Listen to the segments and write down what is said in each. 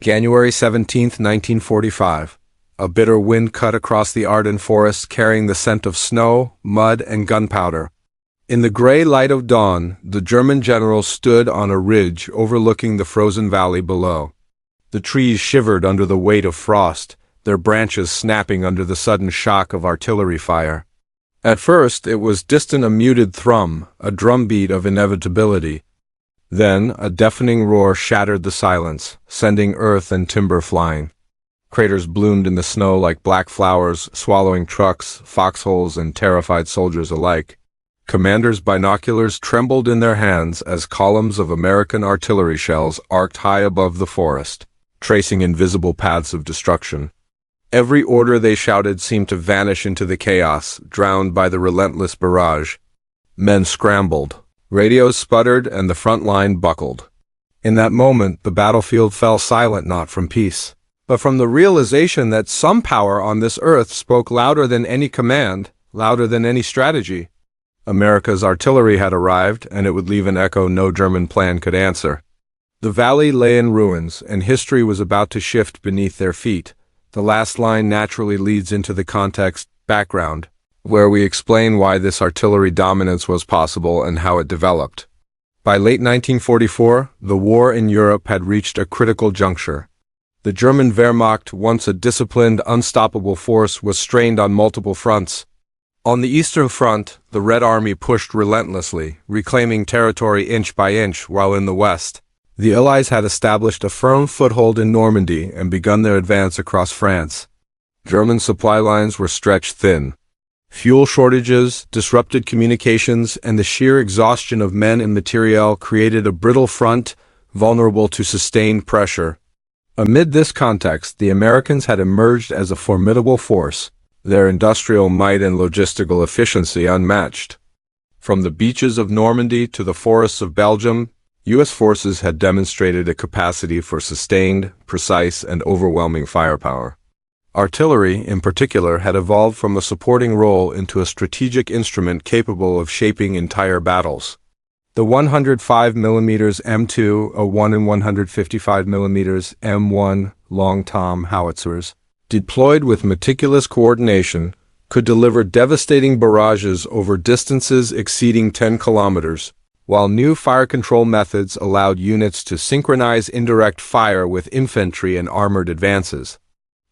January 17, 1945. A bitter wind cut across the Ardennes forest, carrying the scent of snow, mud, and gunpowder. In the gray light of dawn, the German generals stood on a ridge overlooking the frozen valley below. The trees shivered under the weight of frost, their branches snapping under the sudden shock of artillery fire. At first, it was distant, a muted thrum, a drumbeat of inevitability. Then, a deafening roar shattered the silence, sending earth and timber flying. Craters bloomed in the snow like black flowers, swallowing trucks, foxholes, and terrified soldiers alike. Commanders' binoculars trembled in their hands as columns of American artillery shells arced high above the forest, tracing invisible paths of destruction. Every order they shouted seemed to vanish into the chaos, drowned by the relentless barrage. Men scrambled. Radios sputtered and the front line buckled. In that moment, the battlefield fell silent, not from peace, but from the realization that some power on this earth spoke louder than any command, louder than any strategy. America's artillery had arrived, and it would leave an echo no German plan could answer. The valley lay in ruins, and history was about to shift beneath their feet. The last line naturally leads into the context, background, where we explain why this artillery dominance was possible and how it developed. By late 1944, the war in Europe had reached a critical juncture. The German Wehrmacht, once a disciplined, unstoppable force, was strained on multiple fronts. On the Eastern Front, the Red Army pushed relentlessly, reclaiming territory inch by inch, while in the West, the Allies had established a firm foothold in Normandy and begun their advance across France. German supply lines were stretched thin. Fuel shortages, disrupted communications, and the sheer exhaustion of men and materiel created a brittle front, vulnerable to sustained pressure. Amid this context, the Americans had emerged as a formidable force, their industrial might and logistical efficiency unmatched. From the beaches of Normandy to the forests of Belgium, U.S. forces had demonstrated a capacity for sustained, precise, and overwhelming firepower. Artillery, in particular, had evolved from a supporting role into a strategic instrument capable of shaping entire battles. The 105mm M2, a 1 and 155mm M1 long tom howitzers, deployed with meticulous coordination, could deliver devastating barrages over distances exceeding 10 kilometers, while new fire control methods allowed units to synchronize indirect fire with infantry and armored advances.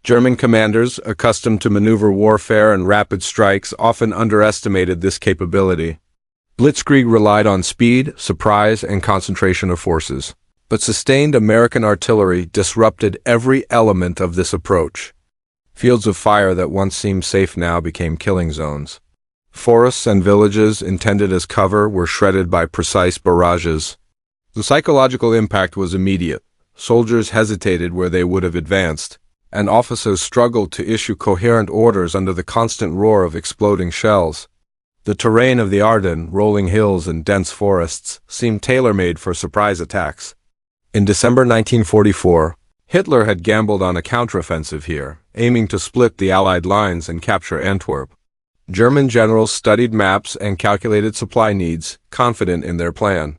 German commanders, accustomed to maneuver warfare and rapid strikes, often underestimated this capability. Blitzkrieg relied on speed, surprise, and concentration of forces, but sustained American artillery disrupted every element of this approach. Fields of fire that once seemed safe now became killing zones. Forests and villages intended as cover were shredded by precise barrages. The psychological impact was immediate. Soldiers hesitated where they would have advanced, and officers struggled to issue coherent orders under the constant roar of exploding shells. The terrain of the Ardennes, rolling hills and dense forests, seemed tailor-made for surprise attacks. In December 1944, Hitler had gambled on a counteroffensive here, aiming to split the Allied lines and capture Antwerp. German generals studied maps and calculated supply needs, confident in their plan.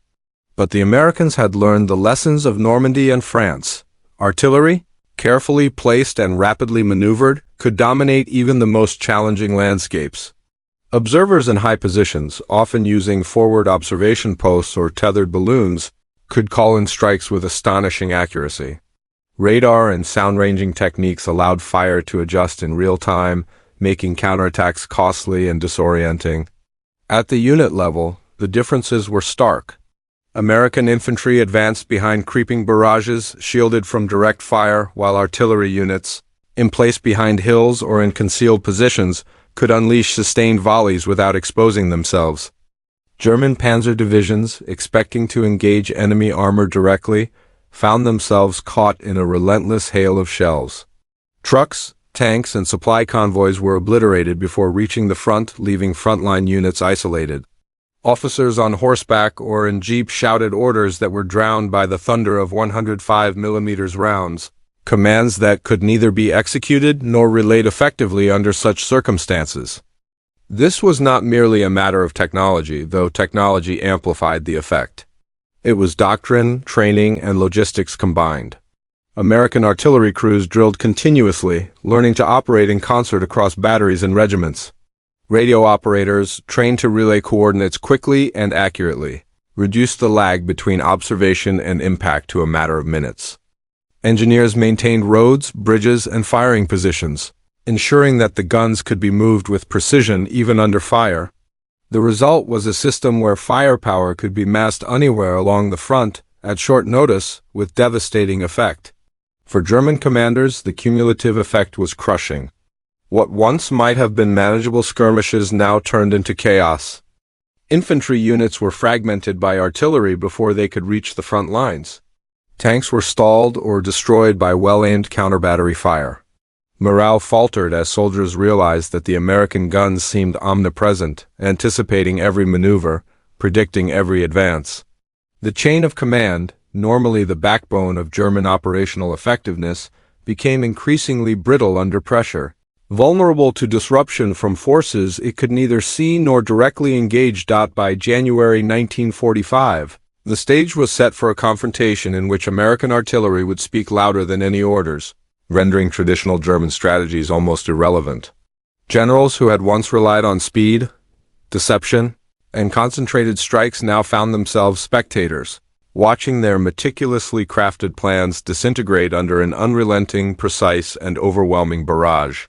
But the Americans had learned the lessons of Normandy and France. Artillery, carefully placed and rapidly maneuvered, could dominate even the most challenging landscapes. Observers in high positions, often using forward observation posts or tethered balloons, could call in strikes with astonishing accuracy. Radar and sound-ranging techniques allowed fire to adjust in real time, making counterattacks costly and disorienting. At the unit level, the differences were stark. American infantry advanced behind creeping barrages, shielded from direct fire, while artillery units, in place behind hills or in concealed positions, could unleash sustained volleys without exposing themselves. German panzer divisions, expecting to engage enemy armor directly, found themselves caught in a relentless hail of shells. Trucks, tanks, and supply convoys were obliterated before reaching the front, leaving frontline units isolated. Officers on horseback or in jeeps shouted orders that were drowned by the thunder of 105mm rounds, commands that could neither be executed nor relayed effectively under such circumstances. This was not merely a matter of technology, though technology amplified the effect. It was doctrine, training, and logistics combined. American artillery crews drilled continuously, learning to operate in concert across batteries and regiments. Radio operators, trained to relay coordinates quickly and accurately, reduced the lag between observation and impact to a matter of minutes. Engineers maintained roads, bridges, and firing positions, ensuring that the guns could be moved with precision even under fire. The result was a system where firepower could be massed anywhere along the front, at short notice, with devastating effect. For German commanders, the cumulative effect was crushing. What once might have been manageable skirmishes now turned into chaos. Infantry units were fragmented by artillery before they could reach the front lines. Tanks were stalled or destroyed by well-aimed counter-battery fire. Morale faltered as soldiers realized that the American guns seemed omnipresent, anticipating every maneuver, predicting every advance. The chain of command, normally the backbone of German operational effectiveness, became increasingly brittle under pressure. Vulnerable to disruption from forces it could neither see nor directly engage. By January 1945, the stage was set for a confrontation in which American artillery would speak louder than any orders, rendering traditional German strategies almost irrelevant. Generals who had once relied on speed, deception, and concentrated strikes now found themselves spectators, watching their meticulously crafted plans disintegrate under an unrelenting, precise, and overwhelming barrage.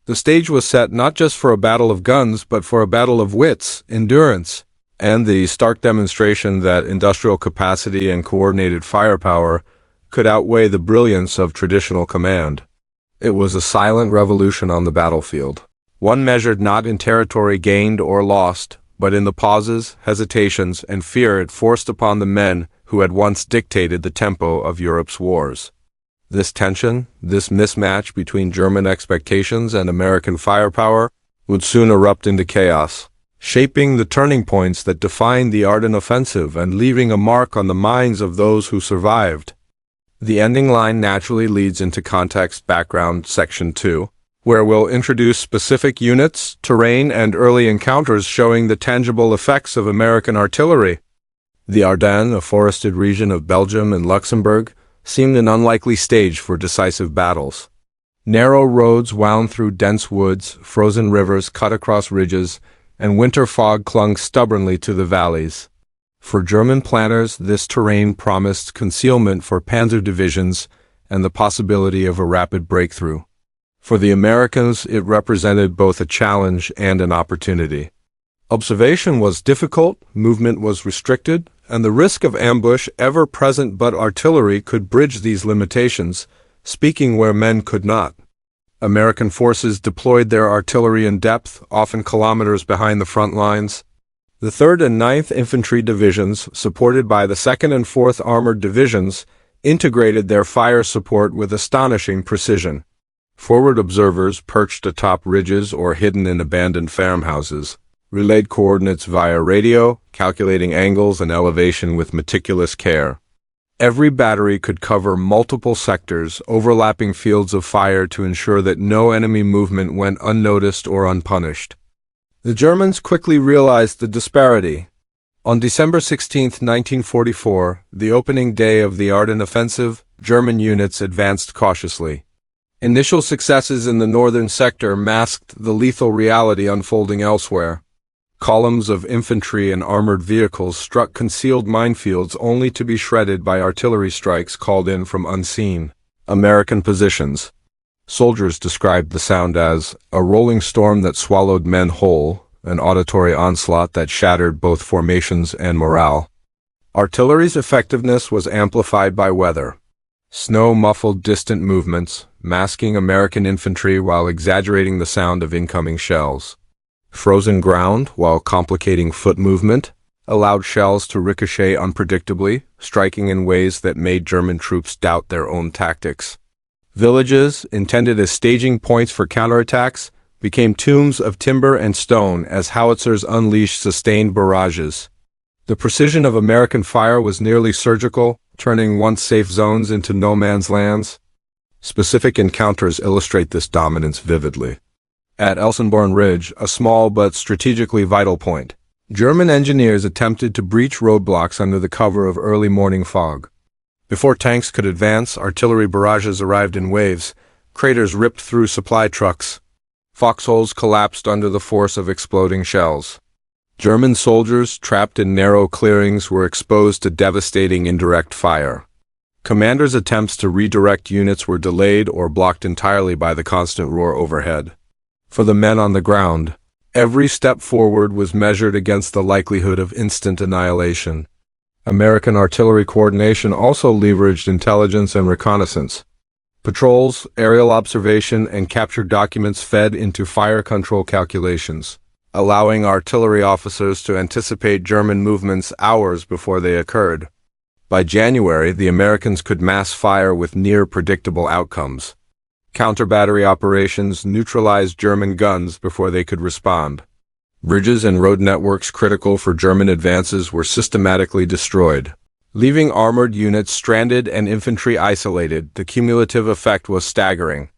The stage was set not just for a battle of guns, but for a battle of wits, endurance, and the stark demonstration that industrial capacity and coordinated firepower could outweigh the brilliance of traditional command. It was a silent revolution on the battlefield, one measured not in territory gained or lost, but in the pauses, hesitations, and fear it forced upon the men who had once dictated the tempo of Europe's wars. This tension, this mismatch between German expectations and American firepower, would soon erupt into chaos, shaping the turning points that defined the Ardennes offensive and leaving a mark on the minds of those who survived. The ending line naturally leads into context background section 2, where we'll introduce specific units, terrain, and early encounters showing the tangible effects of American artillery. The Ardennes, a forested region of Belgium and Luxembourg, seemed an unlikely stage for decisive battles. Narrow roads wound through dense woods, frozen rivers cut across ridges, and winter fog clung stubbornly to the valleys. For German planners, this terrain promised concealment for panzer divisions and the possibility of a rapid breakthrough. For the Americans, it represented both a challenge and an opportunity. Observation was difficult, movement was restricted, and the risk of ambush ever present, but artillery could bridge these limitations, speaking where men could not. American forces deployed their artillery in depth, often kilometers behind the front lines. The 3rd and 9th Infantry Divisions, supported by the 2nd and 4th Armored Divisions, integrated their fire support with astonishing precision. Forward observers, perched atop ridges or hidden in abandoned farmhouses, relayed coordinates via radio, calculating angles and elevation with meticulous care. Every battery could cover multiple sectors, overlapping fields of fire to ensure that no enemy movement went unnoticed or unpunished. The Germans quickly realized the disparity. On December 16, 1944, the opening day of the Ardennes offensive, German units advanced cautiously. Initial successes in the northern sector masked the lethal reality unfolding elsewhere. Columns of infantry and armored vehicles struck concealed minefields only to be shredded by artillery strikes called in from unseen American positions. Soldiers described the sound as a rolling storm that swallowed men whole, an auditory onslaught that shattered both formations and morale. Artillery's effectiveness was amplified by weather. Snow muffled distant movements, masking American infantry while exaggerating the sound of incoming shells. Frozen ground, while complicating foot movement, allowed shells to ricochet unpredictably, striking in ways that made German troops doubt their own tactics. Villages, intended as staging points for counterattacks, became tombs of timber and stone as howitzers unleashed sustained barrages. The precision of American fire was nearly surgical, turning once safe zones into no man's lands. Specific encounters illustrate this dominance vividly. At Elsenborn Ridge, a small but strategically vital point, German engineers attempted to breach roadblocks under the cover of early morning fog. Before tanks could advance, artillery barrages arrived in waves. Craters ripped through supply trucks. Foxholes collapsed under the force of exploding shells. German soldiers, trapped in narrow clearings, were exposed to devastating indirect fire. Commanders' attempts to redirect units were delayed or blocked entirely by the constant roar overhead. For the men on the ground, every step forward was measured against the likelihood of instant annihilation. American artillery coordination also leveraged intelligence and reconnaissance. Patrols, aerial observation, and captured documents fed into fire control calculations, allowing artillery officers to anticipate German movements hours before they occurred. By January, the Americans could mass fire with near-predictable outcomes. Counter-battery operations neutralized German guns before they could respond. Bridges and road networks critical for German advances were systematically destroyed. Leaving armored units stranded and infantry isolated, the cumulative effect was staggering.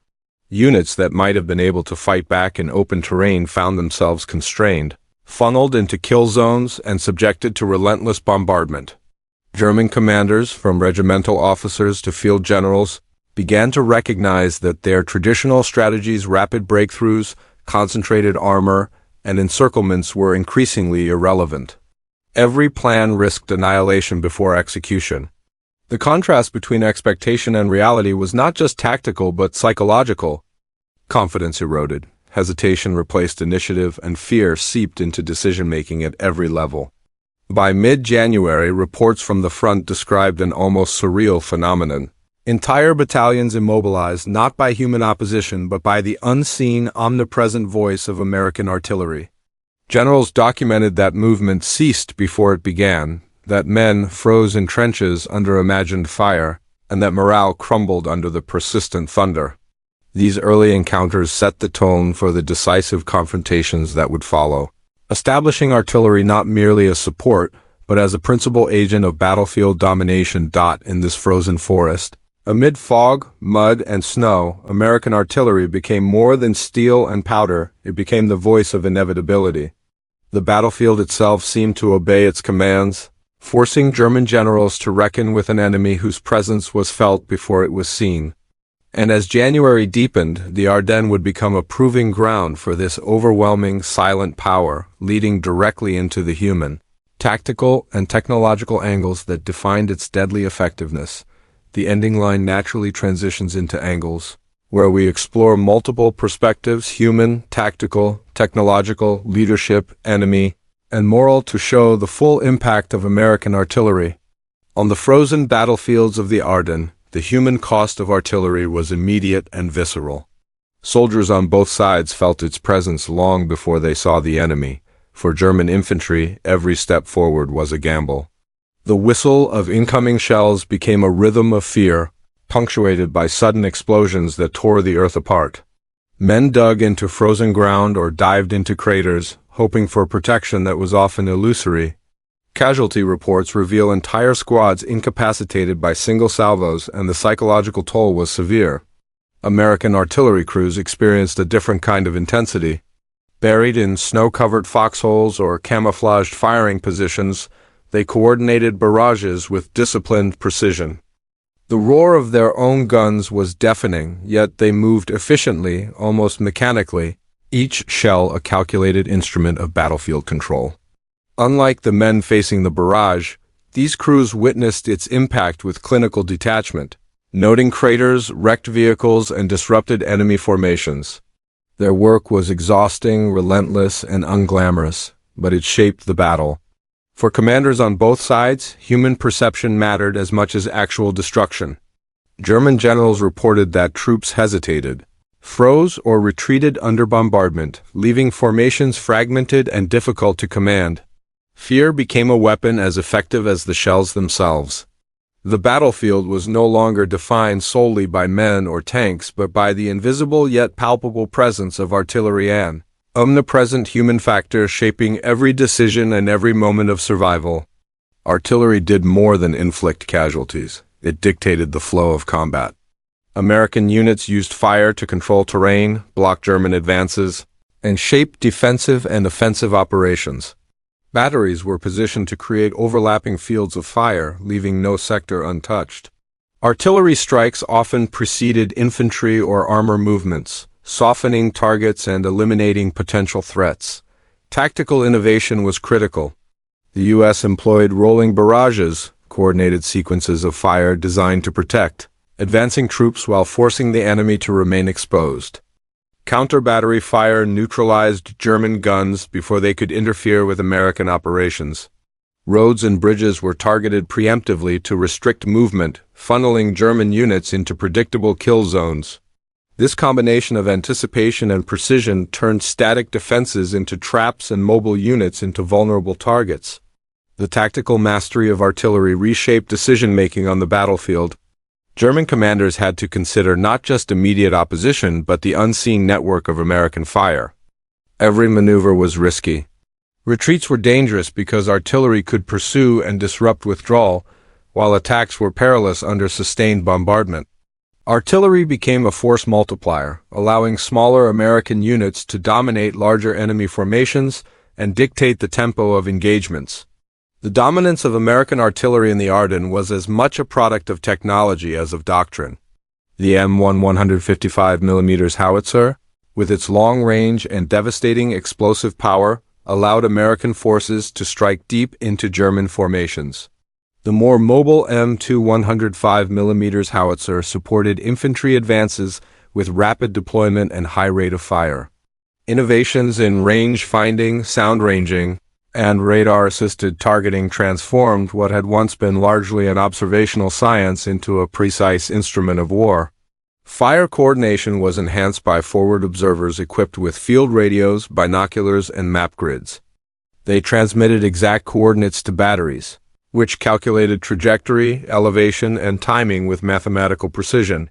Units that might have been able to fight back in open terrain found themselves constrained, funneled into kill zones, and subjected to relentless bombardment. German commanders, from regimental officers to field generals, began to recognize that their traditional strategies, rapid breakthroughs, concentrated armor, and encirclements were increasingly irrelevant. Every plan risked annihilation before execution. The contrast between expectation and reality was not just tactical but psychological. Confidence eroded, hesitation replaced initiative, and fear seeped into decision-making at every level. By mid-January, reports from the front described an almost surreal phenomenon. Entire battalions immobilized not by human opposition but by the unseen, omnipresent voice of American artillery. Generals documented that movement ceased before it began, that men froze in trenches under imagined fire, and that morale crumbled under the persistent thunder. These early encounters set the tone for the decisive confrontations that would follow, establishing artillery not merely as support, but as a principal agent of battlefield domination. In this frozen forest, amid fog, mud, and snow, American artillery became more than steel and powder. It became the voice of inevitability. The battlefield itself seemed to obey its commands, forcing German generals to reckon with an enemy whose presence was felt before it was seen. And as January deepened, the Ardennes would become a proving ground for this overwhelming, silent power, leading directly into the human, tactical, and technological angles that defined its deadly effectiveness. The ending line naturally transitions into angles, where we explore multiple perspectives: human, tactical, technological, leadership, enemy, and moral, to show the full impact of American artillery. On the frozen battlefields of the Ardennes, the human cost of artillery was immediate and visceral. Soldiers on both sides felt its presence long before they saw the enemy. For German infantry, every step forward was a gamble. The whistle of incoming shells became a rhythm of fear, punctuated by sudden explosions that tore the earth apart. Men dug into frozen ground or dived into craters, hoping for protection that was often illusory. Casualty reports reveal entire squads incapacitated by single salvos, and the psychological toll was severe. American artillery crews experienced a different kind of intensity. Buried in snow-covered foxholes or camouflaged firing positions, they coordinated barrages with disciplined precision. The roar of their own guns was deafening, yet they moved efficiently, almost mechanically, each shell a calculated instrument of battlefield control. Unlike the men facing the barrage, these crews witnessed its impact with clinical detachment, noting craters, wrecked vehicles, and disrupted enemy formations. Their work was exhausting, relentless, and unglamorous, but it shaped the battle. For commanders on both sides, human perception mattered as much as actual destruction. German generals reported that troops hesitated, froze, or retreated under bombardment, leaving formations fragmented and difficult to command. Fear became a weapon as effective as the shells themselves. The battlefield was no longer defined solely by men or tanks, but by the invisible yet palpable presence of artillery, an omnipresent human factor shaping every decision and every moment of survival. Artillery did more than inflict casualties. It dictated the flow of combat. American units used fire to control terrain, block German advances, and shape defensive and offensive operations. Batteries were positioned to create overlapping fields of fire, leaving no sector untouched. Artillery strikes often preceded infantry or armor movements, softening targets and eliminating potential threats. Tactical innovation was critical. The U.S. employed rolling barrages, coordinated sequences of fire designed to protect, advancing troops while forcing the enemy to remain exposed. Counter-battery fire neutralized German guns before they could interfere with American operations. Roads and bridges were targeted preemptively to restrict movement, funneling German units into predictable kill zones. This combination of anticipation and precision turned static defenses into traps and mobile units into vulnerable targets. The tactical mastery of artillery reshaped decision-making on the battlefield. German commanders had to consider not just immediate opposition but the unseen network of American fire. Every maneuver was risky. Retreats were dangerous because artillery could pursue and disrupt withdrawal, while attacks were perilous under sustained bombardment. Artillery became a force multiplier, allowing smaller American units to dominate larger enemy formations and dictate the tempo of engagements. The dominance of American artillery in the Ardennes was as much a product of technology as of doctrine. The M1 155mm howitzer, with its long range and devastating explosive power, allowed American forces to strike deep into German formations. The more mobile M2 105mm howitzer supported infantry advances with rapid deployment and high rate of fire. Innovations in range finding, sound ranging, and radar-assisted targeting transformed what had once been largely an observational science into a precise instrument of war. Fire coordination was enhanced by forward observers equipped with field radios, binoculars, and map grids. They transmitted exact coordinates to batteries, which calculated trajectory, elevation, and timing with mathematical precision.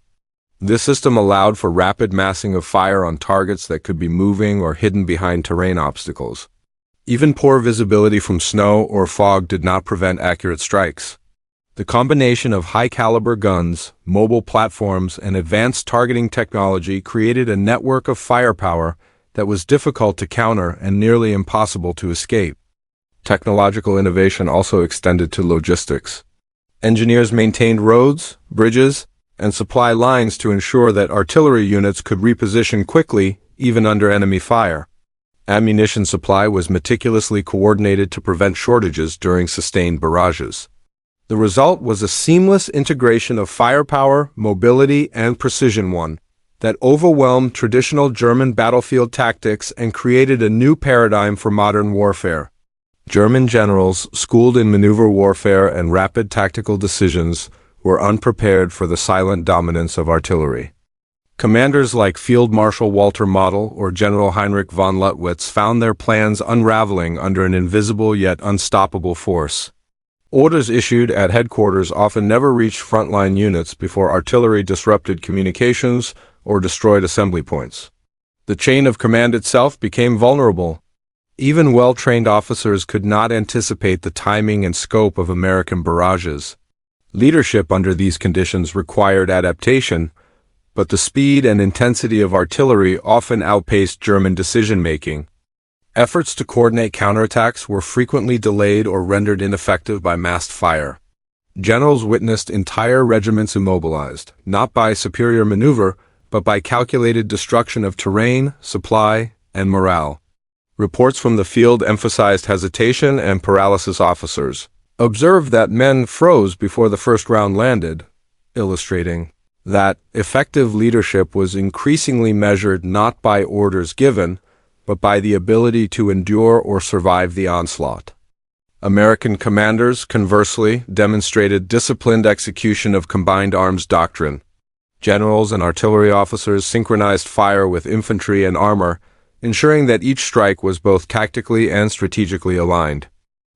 This system allowed for rapid massing of fire on targets that could be moving or hidden behind terrain obstacles. Even poor visibility from snow or fog did not prevent accurate strikes. The combination of high-caliber guns, mobile platforms, and advanced targeting technology created a network of firepower that was difficult to counter and nearly impossible to escape. Technological innovation also extended to logistics. Engineers maintained roads, bridges, and supply lines to ensure that artillery units could reposition quickly, even under enemy fire. Ammunition supply was meticulously coordinated to prevent shortages during sustained barrages. The result was a seamless integration of firepower, mobility, and precision that overwhelmed traditional German battlefield tactics and created a new paradigm for modern warfare. German generals, schooled in maneuver warfare and rapid tactical decisions, were unprepared for the silent dominance of artillery. Commanders like Field Marshal Walter Model or General Heinrich von Luttwitz found their plans unraveling under an invisible yet unstoppable force. Orders issued at headquarters often never reached frontline units before artillery disrupted communications or destroyed assembly points. The chain of command itself became vulnerable. Even well-trained officers could not anticipate the timing and scope of American barrages. Leadership under these conditions required adaptation, but the speed and intensity of artillery often outpaced German decision-making. Efforts to coordinate counterattacks were frequently delayed or rendered ineffective by massed fire. Generals witnessed entire regiments immobilized, not by superior maneuver, but by calculated destruction of terrain, supply, and morale. Reports from the field emphasized hesitation and paralysis. Officers observed that men froze before the first round landed, illustrating that effective leadership was increasingly measured not by orders given, but by the ability to endure or survive the onslaught. American commanders, conversely, demonstrated disciplined execution of combined arms doctrine. Generals and artillery officers synchronized fire with infantry and armor, ensuring that each strike was both tactically and strategically aligned.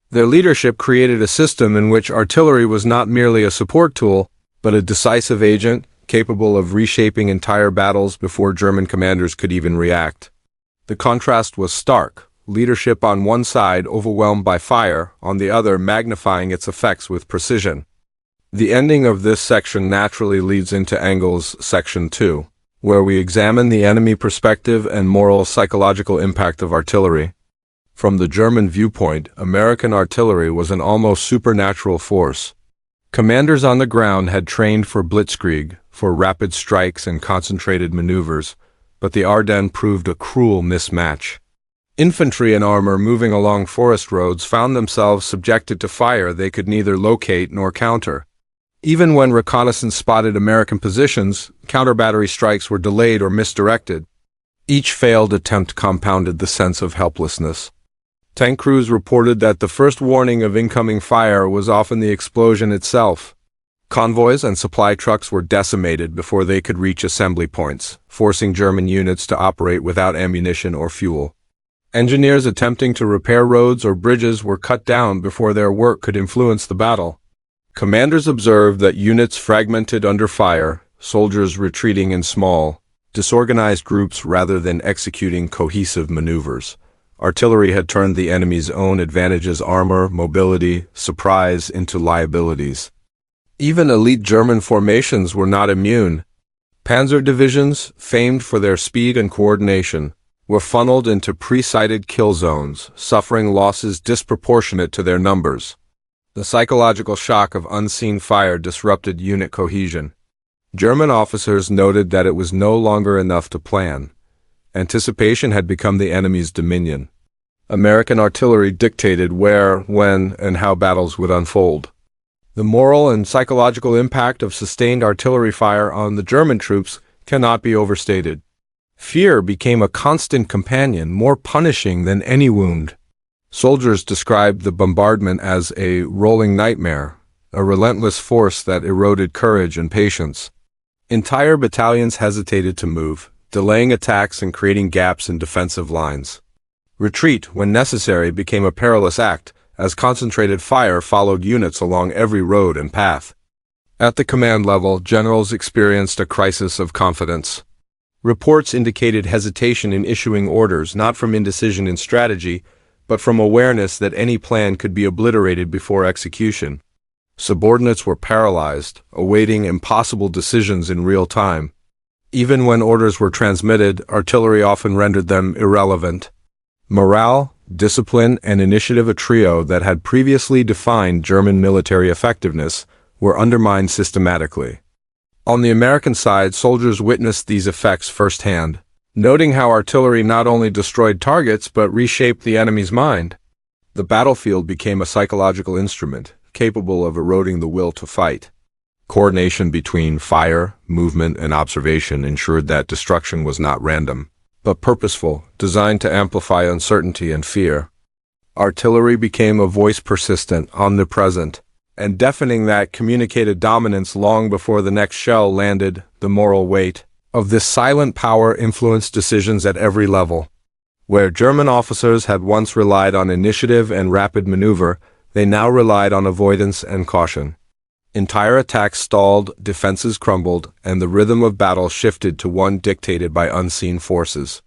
Their leadership created a system in which artillery was not merely a support tool, but a decisive agent capable of reshaping entire battles before German commanders could even react. The contrast was stark, leadership on one side overwhelmed by fire, on the other magnifying its effects with precision. The ending of this section naturally leads into Engel's Section 2, where we examine the enemy perspective and moral psychological impact of artillery. From the German viewpoint, American artillery was an almost supernatural force. Commanders on the ground had trained for blitzkrieg, for rapid strikes and concentrated maneuvers, but the Ardennes proved a cruel mismatch. Infantry and armor moving along forest roads found themselves subjected to fire they could neither locate nor counter. Even when reconnaissance spotted American positions, counter-battery strikes were delayed or misdirected. Each failed attempt compounded the sense of helplessness. Tank crews reported that the first warning of incoming fire was often the explosion itself. Convoys and supply trucks were decimated before they could reach assembly points, forcing German units to operate without ammunition or fuel. Engineers attempting to repair roads or bridges were cut down before their work could influence the battle. Commanders observed that units fragmented under fire, soldiers retreating in small, disorganized groups rather than executing cohesive maneuvers. Artillery had turned the enemy's own advantages, armor, mobility, surprise, into liabilities. Even elite German formations were not immune. Panzer divisions, famed for their speed and coordination, were funneled into pre-sighted kill zones, suffering losses disproportionate to their numbers. The psychological shock of unseen fire disrupted unit cohesion. German officers noted that it was no longer enough to plan. Anticipation had become the enemy's dominion. American artillery dictated where, when, and how battles would unfold. The moral and psychological impact of sustained artillery fire on the German troops cannot be overstated. Fear became a constant companion, more punishing than any wound. Soldiers described the bombardment as a rolling nightmare, a relentless force that eroded courage and patience. Entire battalions hesitated to move, delaying attacks and creating gaps in defensive lines. Retreat, when necessary, became a perilous act, as concentrated fire followed units along every road and path. At the command level, generals experienced a crisis of confidence. Reports indicated hesitation in issuing orders, not from indecision in strategy, but from awareness that any plan could be obliterated before execution. Subordinates were paralyzed, awaiting impossible decisions in real time. Even when orders were transmitted, artillery often rendered them irrelevant. Morale, discipline, and initiative, a trio that had previously defined German military effectiveness, were undermined systematically. On the American side, soldiers witnessed these effects firsthand, noting how artillery not only destroyed targets but reshaped the enemy's mind. The battlefield became a psychological instrument, capable of eroding the will to fight. Coordination between fire, movement, and observation ensured that destruction was not random, but purposeful, designed to amplify uncertainty and fear. Artillery became a voice persistent, omnipresent, and deafening that communicated dominance long before the next shell landed. The moral weight of this silent power influenced decisions at every level. Where German officers had once relied on initiative and rapid maneuver, they now relied on avoidance and caution. Entire attacks stalled, defenses crumbled, and the rhythm of battle shifted to one dictated by unseen forces.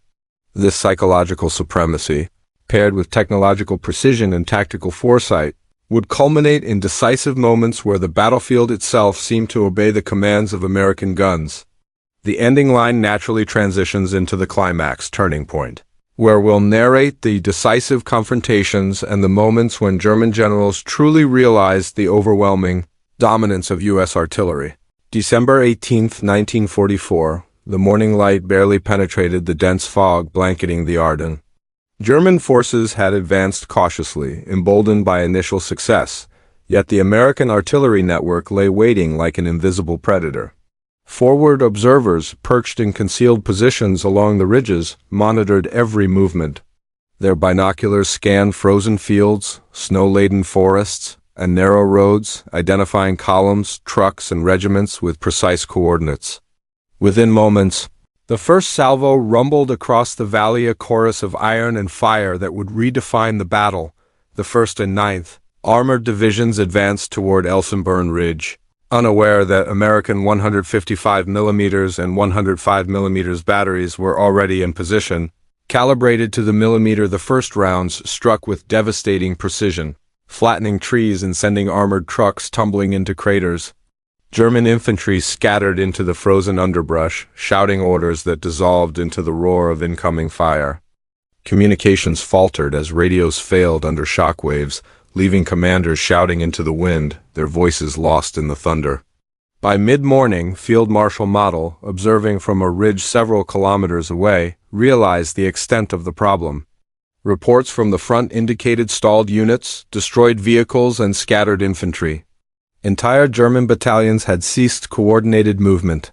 This psychological supremacy, paired with technological precision and tactical foresight, would culminate in decisive moments where the battlefield itself seemed to obey the commands of American guns. The ending line naturally transitions into the climax turning point, where we'll narrate the decisive confrontations and the moments when German generals truly realized the overwhelming dominance of U.S. artillery. December 18, 1944, the morning light barely penetrated the dense fog blanketing the Ardennes. German forces had advanced cautiously, emboldened by initial success, yet the American artillery network lay waiting like an invisible predator. Forward observers, perched in concealed positions along the ridges, monitored every movement. Their binoculars scanned frozen fields, snow-laden forests, and narrow roads, identifying columns, trucks, and regiments with precise coordinates. Within moments, the first salvo rumbled across the valley, a chorus of iron and fire that would redefine the battle. The 1st and 9th Armored Divisions advanced toward Elsenborn Ridge, unaware that American 155 mm and 105 mm batteries were already in position. Calibrated to the millimeter, the first rounds struck with devastating precision, flattening trees and sending armored trucks tumbling into craters. German infantry scattered into the frozen underbrush, shouting orders that dissolved into the roar of incoming fire. Communications faltered as radios failed under shock waves, leaving commanders shouting into the wind, their voices lost in the thunder. By mid-morning, Field Marshal Model, observing from a ridge several kilometers away, realized the extent of the problem. Reports from the front indicated stalled units, destroyed vehicles, and scattered infantry. Entire German battalions had ceased coordinated movement.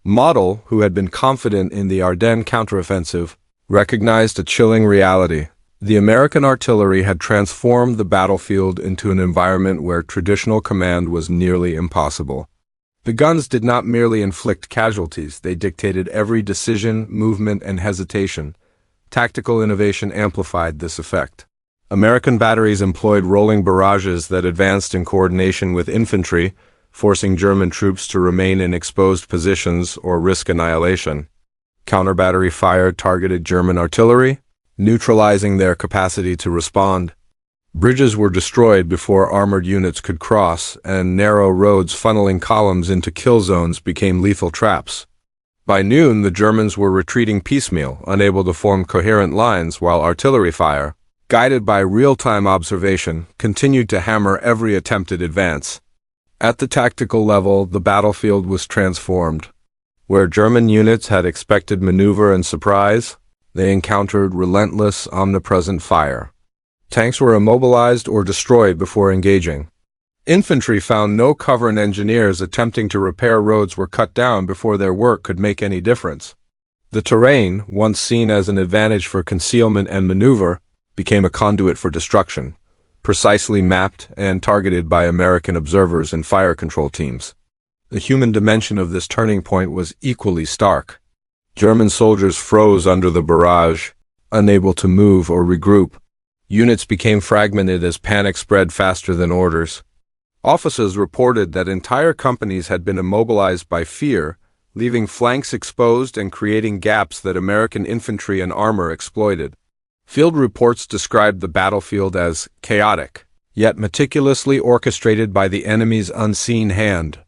Model, who had been confident in the Ardennes counteroffensive, recognized a chilling reality. The American artillery had transformed the battlefield into an environment where traditional command was nearly impossible. The guns did not merely inflict casualties, they dictated every decision, movement, and hesitation. Tactical innovation amplified this effect. American batteries employed rolling barrages that advanced in coordination with infantry, forcing German troops to remain in exposed positions or risk annihilation. Counter-battery fire targeted German artillery, neutralizing their capacity to respond. Bridges were destroyed before armored units could cross, and narrow roads funneling columns into kill zones became lethal traps. By noon, the Germans were retreating piecemeal, unable to form coherent lines, while artillery fire, guided by real-time observation, continued to hammer every attempted advance. At the tactical level, the battlefield was transformed. Where German units had expected maneuver and surprise, they encountered relentless, omnipresent fire. Tanks were immobilized or destroyed before engaging. Infantry found no cover, and engineers attempting to repair roads were cut down before their work could make any difference. The terrain, once seen as an advantage for concealment and maneuver, became a conduit for destruction, precisely mapped and targeted by American observers and fire control teams. The human dimension of this turning point was equally stark. German soldiers froze under the barrage, unable to move or regroup. Units became fragmented as panic spread faster than orders. Officers reported that entire companies had been immobilized by fear, leaving flanks exposed and creating gaps that American infantry and armor exploited. Field reports described the battlefield as chaotic, yet meticulously orchestrated by the enemy's unseen hand.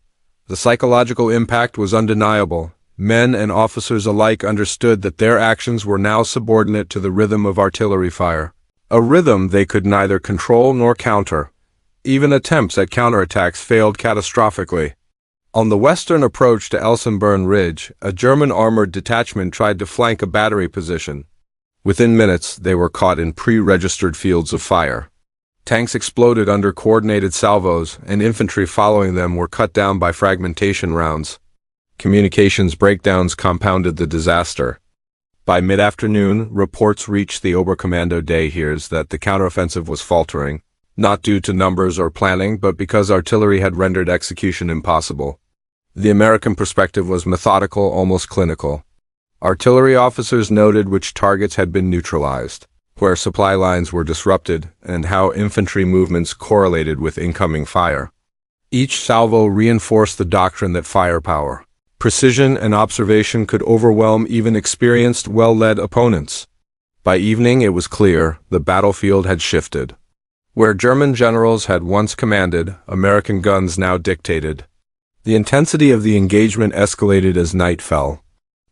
The psychological impact was undeniable. Men and officers alike understood that their actions were now subordinate to the rhythm of artillery fire. A rhythm they could neither control nor counter. Even attempts at counterattacks failed catastrophically. On the western approach to Elsenborn Ridge, a German armored detachment tried to flank a battery position. Within minutes, they were caught in pre-registered fields of fire. Tanks exploded under coordinated salvos, and infantry following them were cut down by fragmentation rounds. Communications breakdowns compounded the disaster. By mid-afternoon, reports reached the Oberkommando des Heeres that the counteroffensive was faltering, not due to numbers or planning, but because artillery had rendered execution impossible. The American perspective was methodical, almost clinical. Artillery officers noted which targets had been neutralized, where supply lines were disrupted, and how infantry movements correlated with incoming fire. Each salvo reinforced the doctrine that firepower, precision, and observation could overwhelm even experienced, well-led opponents. By evening, it was clear the battlefield had shifted. Where German generals had once commanded, American guns now dictated. The intensity of the engagement escalated as night fell.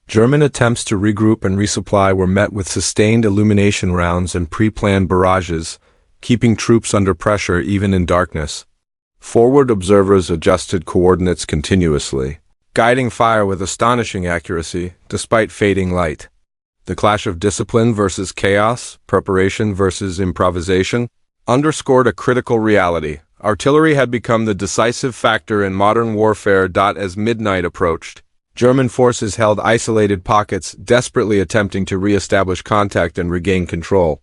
German attempts to regroup and resupply were met with sustained illumination rounds and pre-planned barrages, keeping troops under pressure even in darkness. Forward observers adjusted coordinates continuously, guiding fire with astonishing accuracy, despite fading light. The clash of discipline versus chaos, preparation versus improvisation, underscored a critical reality. Artillery had become the decisive factor in modern warfare. As midnight approached, German forces held isolated pockets, desperately attempting to re-establish contact and regain control.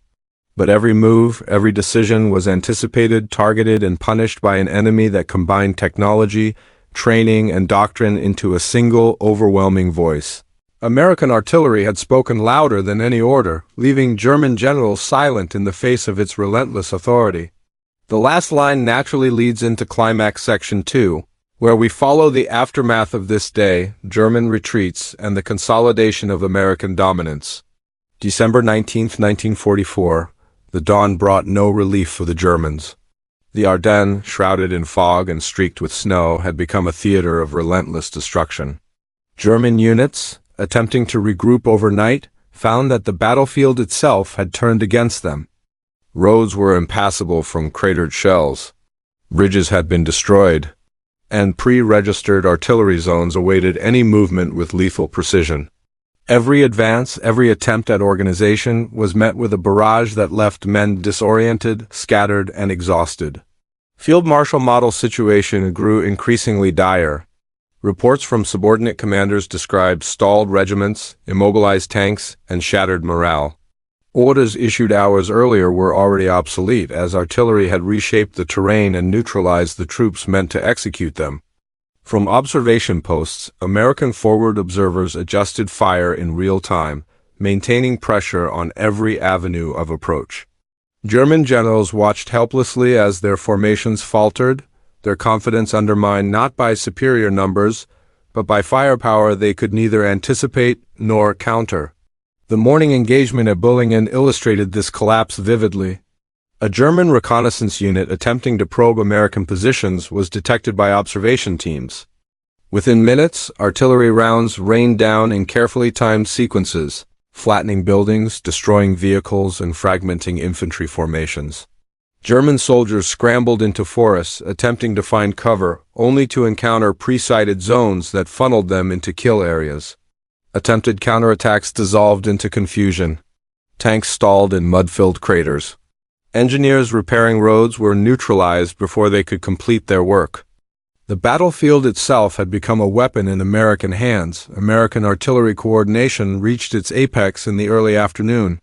But every move, every decision was anticipated, targeted, and punished by an enemy that combined technology, training, and doctrine into a single, overwhelming voice. American artillery had spoken louder than any order, leaving German generals silent in the face of its relentless authority. The last line naturally leads into climax section 2, where we follow the aftermath of this day, German retreats, and the consolidation of American dominance. December 19, 1944, the dawn brought no relief for the Germans. The Ardennes, shrouded in fog and streaked with snow, had become a theater of relentless destruction. German units, attempting to regroup overnight, found that the battlefield itself had turned against them. Roads were impassable from cratered shells. Bridges had been destroyed, and pre-registered artillery zones awaited any movement with lethal precision. Every advance, every attempt at organization was met with a barrage that left men disoriented, scattered, and exhausted. Field Marshal Model's situation grew increasingly dire. Reports from subordinate commanders described stalled regiments, immobilized tanks, and shattered morale. Orders issued hours earlier were already obsolete, as artillery had reshaped the terrain and neutralized the troops meant to execute them. From observation posts, American forward observers adjusted fire in real time, maintaining pressure on every avenue of approach. German generals watched helplessly as their formations faltered, their confidence undermined not by superior numbers, but by firepower they could neither anticipate nor counter. The morning engagement at Bullingen illustrated this collapse vividly. A German reconnaissance unit attempting to probe American positions was detected by observation teams. Within minutes, artillery rounds rained down in carefully timed sequences, flattening buildings, destroying vehicles, and fragmenting infantry formations. German soldiers scrambled into forests, attempting to find cover, only to encounter pre-sighted zones that funneled them into kill areas. Attempted counterattacks dissolved into confusion. Tanks stalled in mud-filled craters. Engineers repairing roads were neutralized before they could complete their work. The battlefield itself had become a weapon in American hands. American artillery coordination reached its apex in the early afternoon.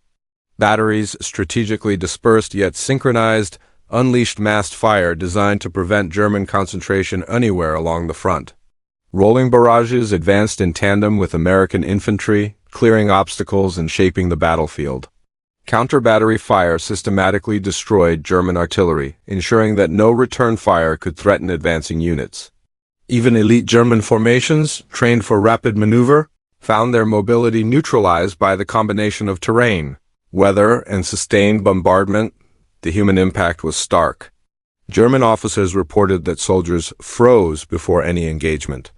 Batteries, strategically dispersed yet synchronized, unleashed massed fire designed to prevent German concentration anywhere along the front. Rolling barrages advanced in tandem with American infantry, clearing obstacles and shaping the battlefield. Counter-battery fire systematically destroyed German artillery, ensuring that no return fire could threaten advancing units. Even elite German formations, trained for rapid maneuver, found their mobility neutralized by the combination of terrain, weather, and sustained bombardment. The human impact was stark. German officers reported that soldiers froze before any engagement,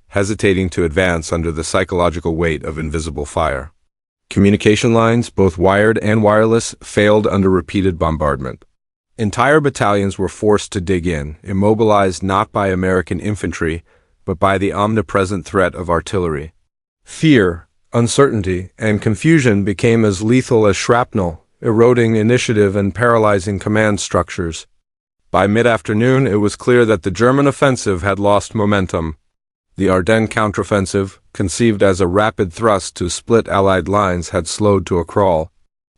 hesitating to advance under the psychological weight of invisible fire. Communication lines, both wired and wireless, failed under repeated bombardment. Entire battalions were forced to dig in, immobilized not by American infantry, but by the omnipresent threat of artillery. Fear, uncertainty, and confusion became as lethal as shrapnel, eroding initiative and paralyzing command structures. By mid-afternoon, it was clear that the German offensive had lost momentum. The Ardennes counteroffensive, conceived as a rapid thrust to split Allied lines, had slowed to a crawl.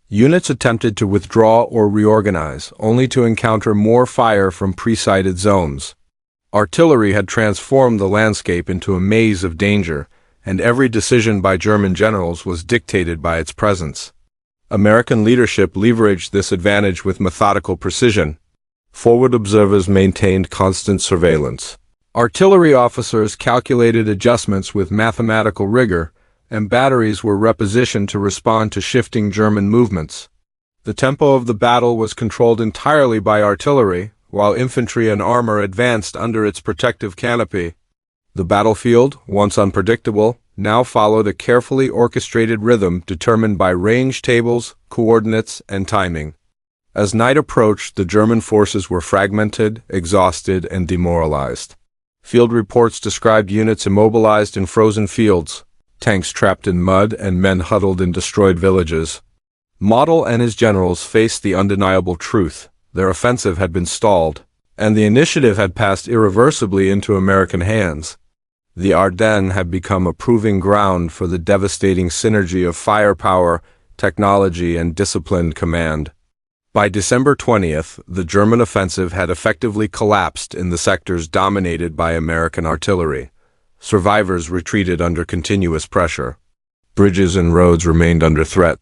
Units attempted to withdraw or reorganize, only to encounter more fire from pre-sighted zones. Artillery had transformed the landscape into a maze of danger, and every decision by German generals was dictated by its presence. American leadership leveraged this advantage with methodical precision. Forward observers maintained constant surveillance. Artillery officers calculated adjustments with mathematical rigor, and batteries were repositioned to respond to shifting German movements. The tempo of the battle was controlled entirely by artillery, while infantry and armor advanced under its protective canopy. The battlefield, once unpredictable, now followed a carefully orchestrated rhythm determined by range tables, coordinates, and timing. As night approached, the German forces were fragmented, exhausted, and demoralized. Field reports described units immobilized in frozen fields, tanks trapped in mud, and men huddled in destroyed villages. Model and his generals faced the undeniable truth: their offensive had been stalled, and the initiative had passed irreversibly into American hands. The Ardennes had become a proving ground for the devastating synergy of firepower, technology, and disciplined command. By December 20th, the German offensive had effectively collapsed in the sectors dominated by American artillery. Survivors retreated under continuous pressure. Bridges and roads remained under threat,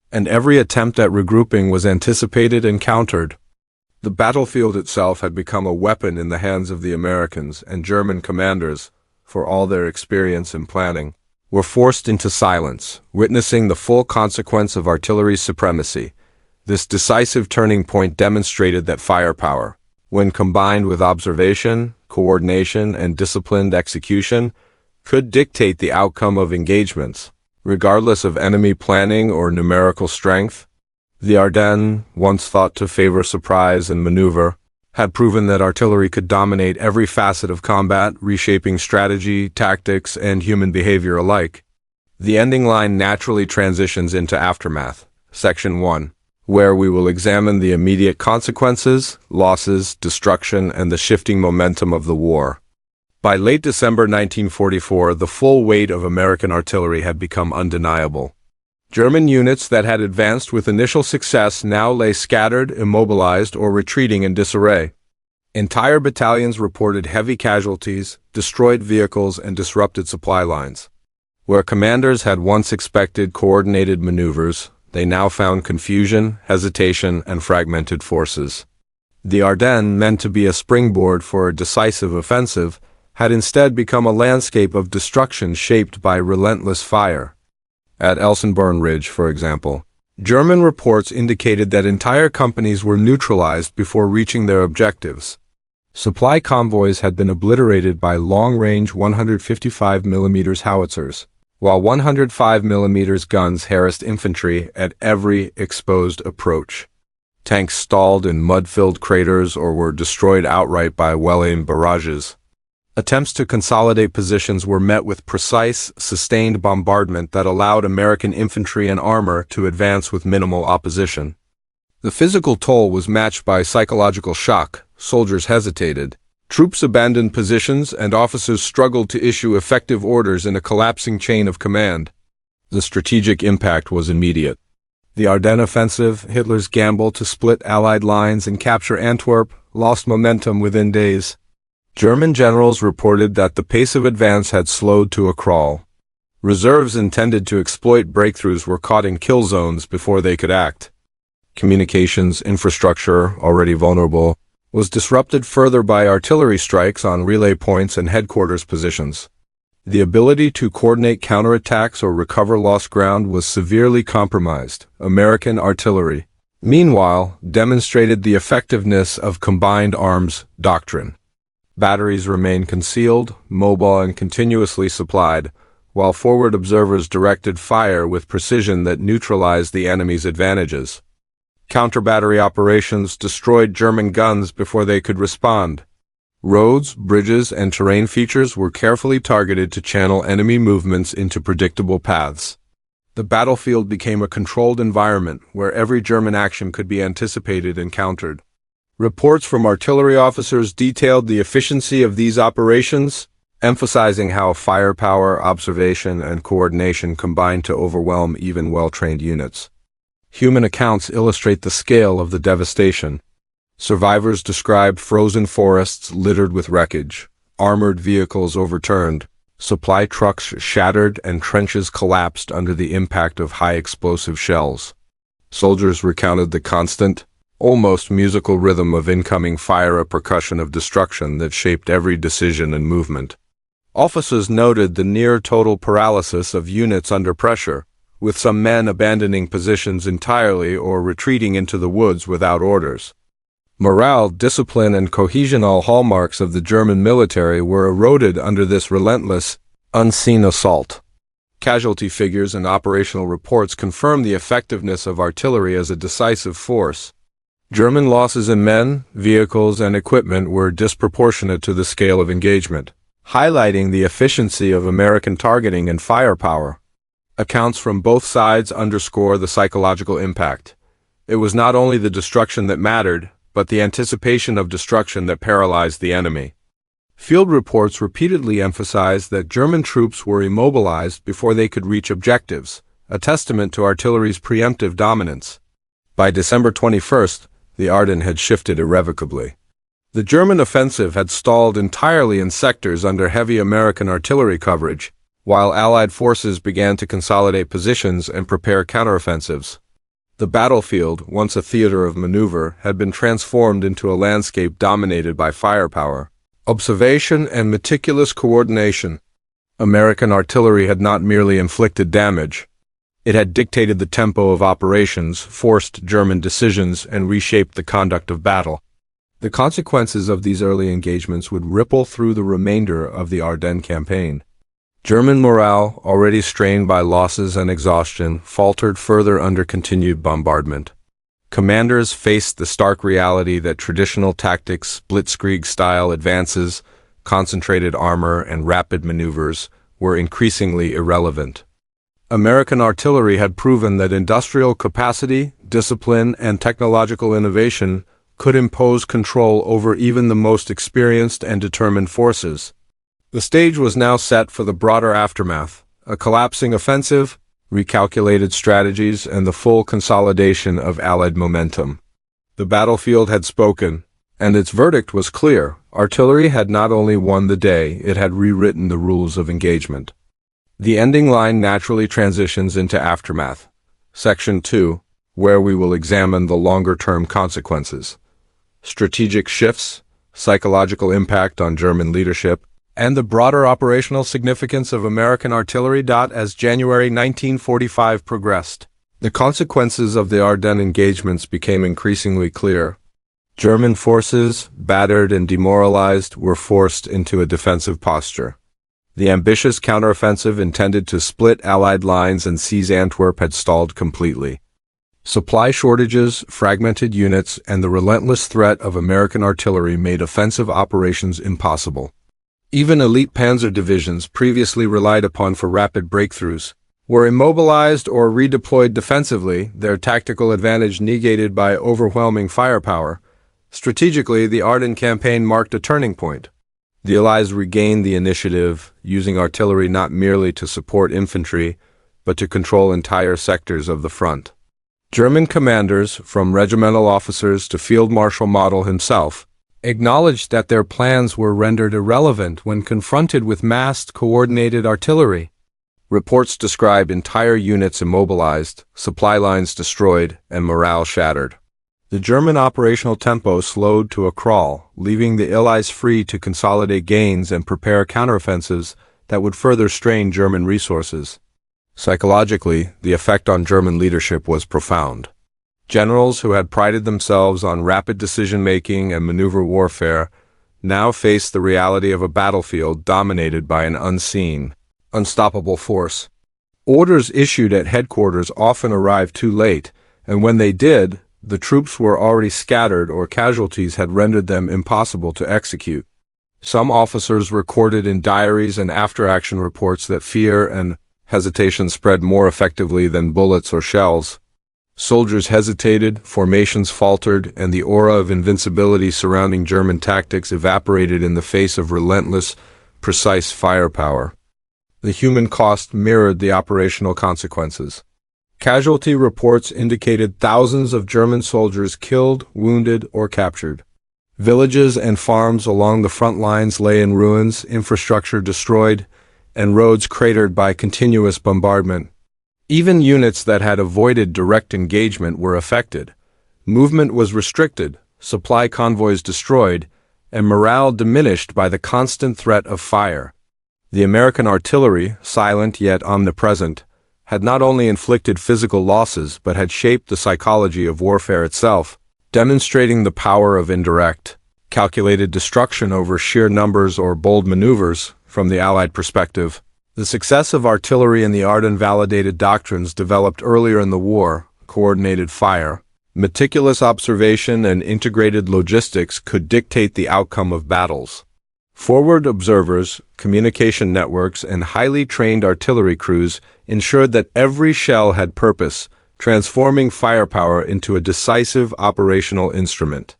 and every attempt at regrouping was anticipated and countered. The battlefield itself had become a weapon in the hands of the Americans, and German commanders, for all their experience and planning, were forced into silence, witnessing the full consequence of artillery's supremacy. This decisive turning point demonstrated that firepower, when combined with observation, coordination, and disciplined execution, could dictate the outcome of engagements, regardless of enemy planning or numerical strength. The Ardennes, once thought to favor surprise and maneuver, had proven that artillery could dominate every facet of combat, reshaping strategy, tactics, and human behavior alike. The ending line naturally transitions into Aftermath, Section 1, where we will examine the immediate consequences, losses, destruction, and the shifting momentum of the war. By late December 1944, the full weight of American artillery had become undeniable. German units that had advanced with initial success now lay scattered, immobilized, or retreating in disarray. Entire battalions reported heavy casualties, destroyed vehicles, and disrupted supply lines. Where commanders had once expected coordinated maneuvers, they now found confusion, hesitation, and fragmented forces. The Ardennes, meant to be a springboard for a decisive offensive, had instead become a landscape of destruction shaped by relentless fire. At Elsenborn Ridge, for example, German reports indicated that entire companies were neutralized before reaching their objectives. Supply convoys had been obliterated by long-range 155mm howitzers, while 105mm guns harassed infantry at every exposed approach. Tanks stalled in mud-filled craters or were destroyed outright by well-aimed barrages. Attempts to consolidate positions were met with precise, sustained bombardment that allowed American infantry and armor to advance with minimal opposition. The physical toll was matched by psychological shock. Soldiers hesitated. Troops abandoned positions, and officers struggled to issue effective orders in a collapsing chain of command. The strategic impact was immediate. The Ardennes offensive, Hitler's gamble to split Allied lines and capture Antwerp, lost momentum within days. German generals reported that the pace of advance had slowed to a crawl. Reserves intended to exploit breakthroughs were caught in kill zones before they could act. Communications infrastructure, already vulnerable, was disrupted further by artillery strikes on relay points and headquarters positions. The ability to coordinate counterattacks or recover lost ground was severely compromised. American artillery, meanwhile, demonstrated the effectiveness of combined arms doctrine. Batteries remained concealed, mobile, and continuously supplied, while forward observers directed fire with precision that neutralized the enemy's advantages. Counter-battery operations destroyed German guns before they could respond. Roads, bridges, and terrain features were carefully targeted to channel enemy movements into predictable paths. The battlefield became a controlled environment where every German action could be anticipated and countered. Reports from artillery officers detailed the efficiency of these operations, emphasizing how firepower, observation, and coordination combined to overwhelm even well-trained units. Human accounts illustrate the scale of the devastation. Survivors described frozen forests littered with wreckage, armored vehicles overturned, supply trucks shattered, and trenches collapsed under the impact of high-explosive shells. Soldiers recounted the constant, almost musical rhythm of incoming fire, a percussion of destruction that shaped every decision and movement. Officers noted the near-total paralysis of units under pressure, with some men abandoning positions entirely or retreating into the woods without orders. Morale, discipline, and cohesion, all hallmarks of the German military, were eroded under this relentless, unseen assault. Casualty figures and operational reports confirm the effectiveness of artillery as a decisive force. German losses in men, vehicles, and equipment were disproportionate to the scale of engagement, highlighting the efficiency of American targeting and firepower. Accounts from both sides underscore the psychological impact. It was not only the destruction that mattered, but the anticipation of destruction that paralyzed the enemy. Field reports repeatedly emphasized that German troops were immobilized before they could reach objectives, a testament to artillery's preemptive dominance. By December 21st, the Ardennes had shifted irrevocably. The German offensive had stalled entirely in sectors under heavy American artillery coverage, while Allied forces began to consolidate positions and prepare counteroffensives. The battlefield, once a theater of maneuver, had been transformed into a landscape dominated by firepower, observation, and meticulous coordination. American artillery had not merely inflicted damage. It had dictated the tempo of operations, forced German decisions, and reshaped the conduct of battle. The consequences of these early engagements would ripple through the remainder of the Ardennes campaign. German morale, already strained by losses and exhaustion, faltered further under continued bombardment. Commanders faced the stark reality that traditional tactics, blitzkrieg-style advances, concentrated armor, and rapid maneuvers were increasingly irrelevant. American artillery had proven that industrial capacity, discipline, and technological innovation could impose control over even the most experienced and determined forces. The stage was now set for the broader aftermath, a collapsing offensive, recalculated strategies, and the full consolidation of Allied momentum. The battlefield had spoken, and its verdict was clear. Artillery had not only won the day, it had rewritten the rules of engagement. The ending line naturally transitions into aftermath, Section 2, where we will examine the longer-term consequences, strategic shifts, psychological impact on German leadership, and the broader operational significance of American artillery. As January 1945 progressed, the consequences of the Ardennes engagements became increasingly clear. German forces, battered and demoralized, were forced into a defensive posture. The ambitious counteroffensive intended to split Allied lines and seize Antwerp had stalled completely. Supply shortages, fragmented units, and the relentless threat of American artillery made offensive operations impossible. Even elite panzer divisions previously relied upon for rapid breakthroughs were immobilized or redeployed defensively, their tactical advantage negated by overwhelming firepower. Strategically, the Ardennes campaign marked a turning point. The Allies regained the initiative, using artillery not merely to support infantry, but to control entire sectors of the front. German commanders, from regimental officers to Field Marshal Model himself, acknowledged that their plans were rendered irrelevant when confronted with massed, coordinated artillery. Reports describe entire units immobilized, supply lines destroyed, and morale shattered. The German operational tempo slowed to a crawl, leaving the Allies free to consolidate gains and prepare counteroffensives that would further strain German resources. Psychologically, the effect on German leadership was profound. Generals who had prided themselves on rapid decision-making and maneuver warfare now faced the reality of a battlefield dominated by an unseen, unstoppable force. Orders issued at headquarters often arrived too late, and when they did, the troops were already scattered or casualties had rendered them impossible to execute. Some officers recorded in diaries and after-action reports that fear and hesitation spread more effectively than bullets or shells. Soldiers hesitated, formations faltered, and the aura of invincibility surrounding German tactics evaporated in the face of relentless, precise firepower. The human cost mirrored the operational consequences. Casualty reports indicated thousands of German soldiers killed, wounded, or captured. Villages and farms along the front lines lay in ruins, infrastructure destroyed, and roads cratered by continuous bombardment. Even units that had avoided direct engagement were affected. Movement was restricted, supply convoys destroyed, and morale diminished by the constant threat of fire. The American artillery, silent yet omnipresent, had not only inflicted physical losses but had shaped the psychology of warfare itself, demonstrating the power of indirect, calculated destruction over sheer numbers or bold maneuvers. From the Allied perspective, the success of artillery in the Ardennes validated doctrines developed earlier in the war: coordinated fire, meticulous observation, and integrated logistics could dictate the outcome of battles. Forward observers, communication networks, and highly trained artillery crews ensured that every shell had purpose, transforming firepower into a decisive operational instrument.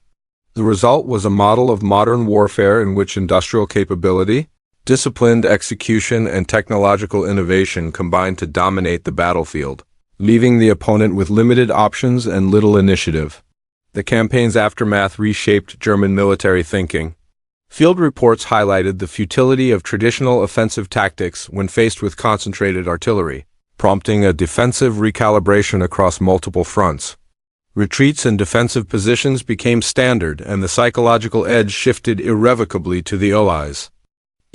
The result was a model of modern warfare in which industrial capability, disciplined execution, and technological innovation combined to dominate the battlefield, leaving the opponent with limited options and little initiative. The campaign's aftermath reshaped German military thinking. Field reports highlighted the futility of traditional offensive tactics when faced with concentrated artillery, prompting a defensive recalibration across multiple fronts. Retreats and defensive positions became standard, and the psychological edge shifted irrevocably to the Allies.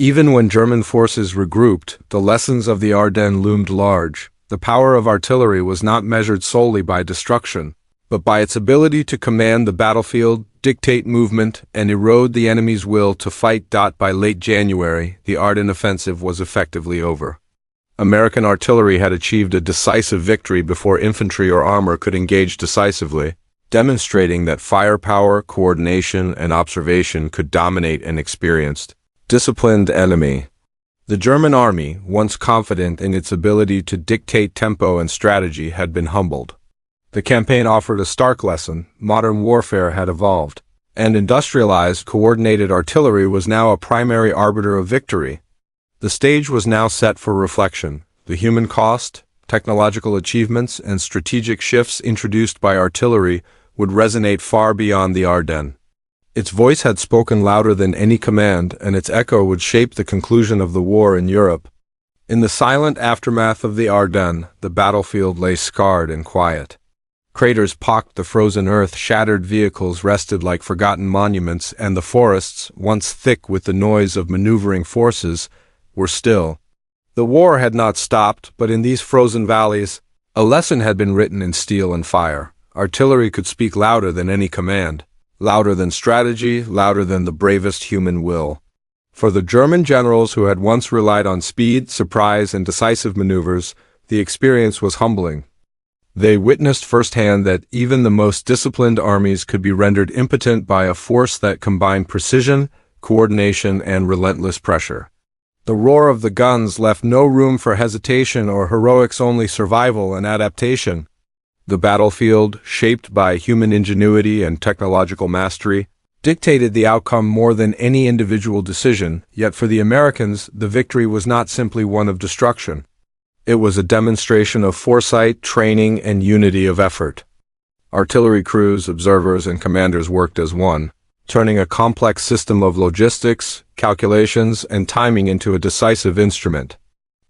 Even when German forces regrouped, the lessons of the Ardennes loomed large. The power of artillery was not measured solely by destruction, but by its ability to command the battlefield, dictate movement, and erode the enemy's will to fight. By late January, the Ardennes offensive was effectively over. American artillery had achieved a decisive victory before infantry or armor could engage decisively. demonstrating that firepower, coordination, and observation could dominate an experienced, disciplined enemy. The German army, once confident in its ability to dictate tempo and strategy, had been humbled. The campaign offered a stark lesson: modern warfare had evolved, and industrialized, coordinated artillery was now a primary arbiter of victory. The stage was now set for reflection. The human cost, technological achievements, and strategic shifts introduced by artillery would resonate far beyond the Ardennes. Its voice had spoken louder than any command, and its echo would shape the conclusion of the war in Europe. In the silent aftermath of the Ardennes, the battlefield lay scarred and quiet. Craters pocked the frozen earth, shattered vehicles rested like forgotten monuments, and the forests, once thick with the noise of maneuvering forces, were still. The war had not stopped, but in these frozen valleys, a lesson had been written in steel and fire. Artillery could speak louder than any command, louder than strategy, louder than the bravest human will. For the German generals who had once relied on speed, surprise, and decisive maneuvers, the experience was humbling. They witnessed firsthand that even the most disciplined armies could be rendered impotent by a force that combined precision, coordination, and relentless pressure. The roar of the guns left no room for hesitation or heroics, only survival and adaptation. The battlefield, shaped by human ingenuity and technological mastery, dictated the outcome more than any individual decision, yet for the Americans, the victory was not simply one of destruction. It was a demonstration of foresight, training, and unity of effort. Artillery crews, observers, and commanders worked as one, turning a complex system of logistics, calculations, and timing into a decisive instrument.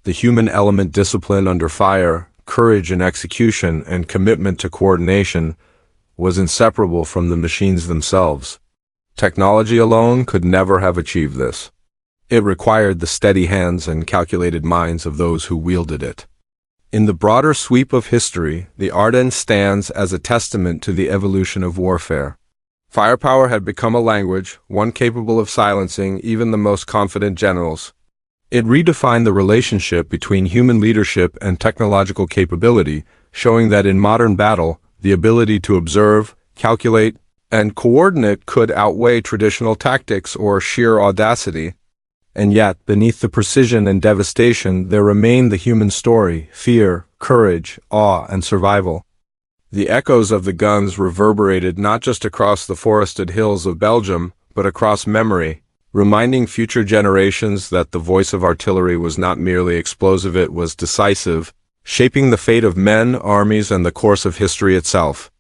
The human element, discipline under fire, courage in execution, and commitment to coordination was inseparable from the machines themselves. Technology alone could never have achieved this. It required the steady hands and calculated minds of those who wielded it. In the broader sweep of history, the Ardennes stands as a testament to the evolution of warfare. Firepower had become a language, one capable of silencing even the most confident generals. It redefined the relationship between human leadership and technological capability, showing that in modern battle, the ability to observe, calculate, and coordinate could outweigh traditional tactics or sheer audacity. And yet, beneath the precision and devastation, there remained the human story: fear, courage, awe, and survival. The echoes of the guns reverberated not just across the forested hills of Belgium, but across memory, reminding future generations that the voice of artillery was not merely explosive, it was decisive, shaping the fate of men, armies, and the course of history itself.